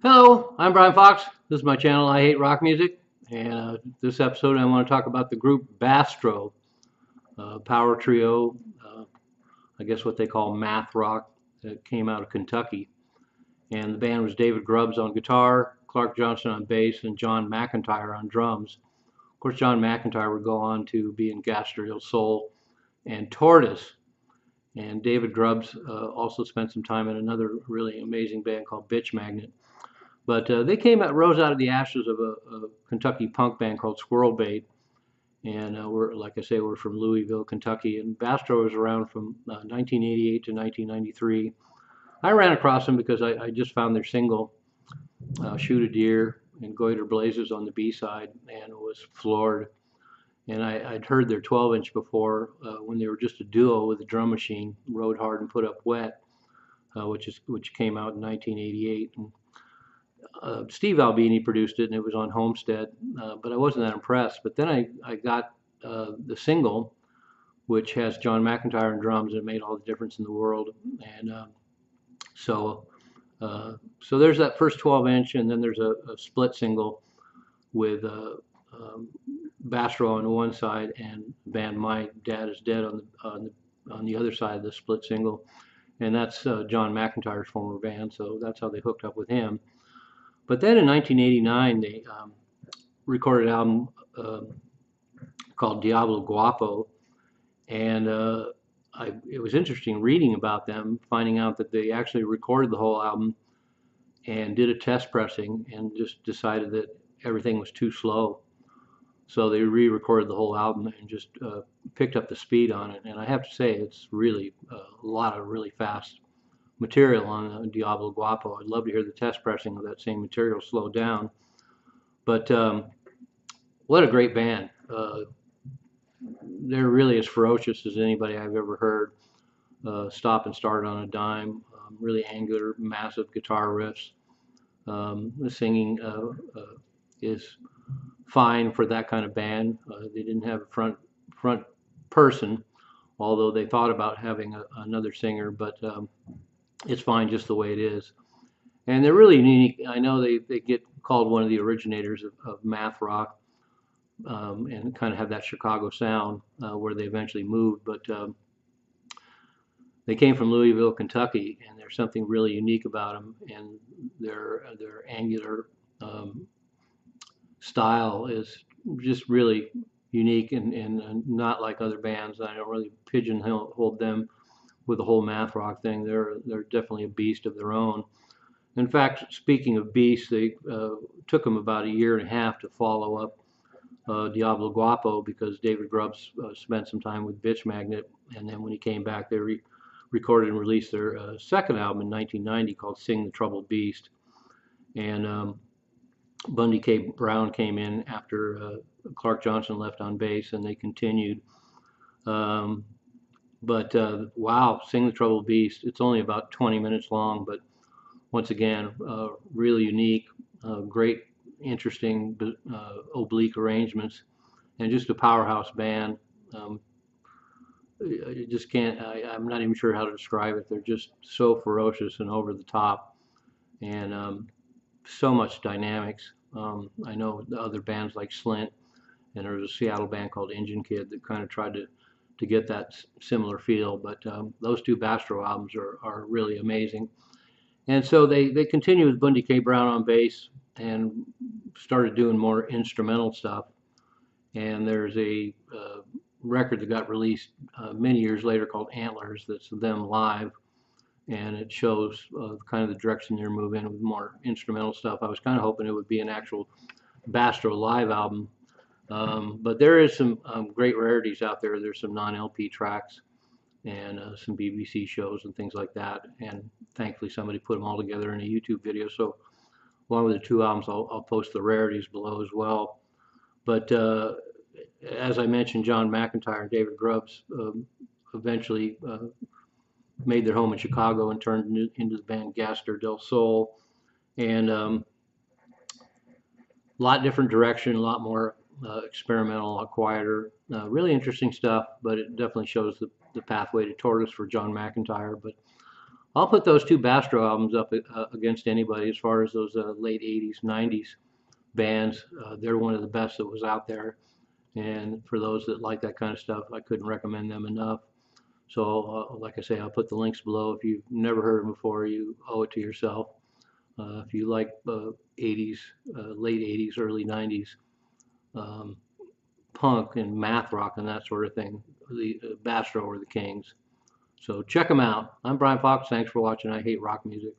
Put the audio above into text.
Hello, I'm Brian Fox. This is my channel, I Hate Rock Music. And this episode, I want to talk about the group BASTRO, power trio, I guess what they call math rock, that came out of Kentucky. And the band was David Grubbs on guitar, Clark Johnson on bass, and John McEntire on drums. Of course, John McEntire would go on to be in Gastriel Soul and Tortoise. And David Grubbs also spent some time in another really amazing band called Bitch Magnet. But they rose out of the ashes of a Kentucky punk band called Squirrel Bait, and like I say, we're from Louisville, Kentucky. And Bastro was around from 1988 to 1993. I ran across them because I just found their single, "Shoot a Deer" and "Goiter Blazes" on the B-side, and was floored. And I'd heard their 12-inch before when they were just a duo with a drum machine, Rode Hard and Put Up Wet, which came out in 1988. And Steve Albini produced it, and it was on Homestead, but I wasn't that impressed. But then I got the single, which has John McEntire on drums, and it made all the difference in the world. And so there's that first 12-inch, and then there's a split single with Bastro on the one side and the band My Dad Is Dead on the other side of the split single, and that's John McEntire's former band. So that's how they hooked up with him. But then in 1989, they recorded an album called Diablo Guapo, and it was interesting reading about them, finding out that they actually recorded the whole album and did a test pressing and just decided that everything was too slow. So they re-recorded the whole album and just picked up the speed on it. And I have to say, it's really a lot of really fast material on Diablo Guapo. I'd love to hear the test pressing of that same material slowed down. But what a great band. They're really as ferocious as anybody I've ever heard. Stop and start on a dime. Really angular, massive guitar riffs. The singing is fine for that kind of band. They didn't have a front person, although they thought about having another singer, but it's fine just the way it is. And they're really unique. I know they get called one of the originators of math rock, and kind of have that Chicago sound where they eventually moved. But they came from Louisville, Kentucky, and there's something really unique about them. And their angular style is just really unique and not like other bands. I don't really pigeonhole them with the whole math rock thing. They're definitely a beast of their own. In fact, speaking of beasts, they took them about a year and a half to follow up Diablo Guapo because David Grubbs spent some time with Bitch Magnet, and then when he came back, they recorded and released their second album in 1990 called Sing the Troubled Beast. And Bundy K. Brown came in after Clark Johnson left on bass, and they continued. But wow, Sing the Troubled Beast. It's only about 20 minutes long, but once again, really unique, great, interesting, oblique arrangements, and just a powerhouse band. You just can't, I'm not even sure how to describe it. They're just so ferocious and over the top, and so much dynamics. I know the other bands like Slint, and there was a Seattle band called Engine Kid that kind of tried to get that similar feel, but those two Bastro albums are really amazing. And so they continued with Bundy K. Brown on bass and started doing more instrumental stuff. And there's a record that got released many years later called Antlers that's them live, and it shows kind of the direction they're moving with more instrumental stuff. I was kind of hoping it would be an actual Bastro live album. But there is some great rarities out there. There's some non-LP tracks and some BBC shows and things like that. And thankfully somebody put them all together in a YouTube video. So along with the two albums, I'll post the rarities below as well. But as I mentioned, John McEntire and David Grubbs eventually made their home in Chicago and turned into the band Gaster del Sol. And a lot different direction, a lot more experimental, a lot quieter, really interesting stuff, but it definitely shows the pathway to Tortoise for John McEntire. But I'll put those two Bastro albums up against anybody as far as those late 80s, 90s bands. They're one of the best that was out there. And for those that like that kind of stuff, I couldn't recommend them enough. So, like I say, I'll put the links below. If you've never heard them before, you owe it to yourself. If you like 80s, late 80s, early 90s um, punk and math rock and that sort of thing, the Bastro or the Kings. So check them out. I'm Brian Fox. Thanks for watching. I Hate Rock Music.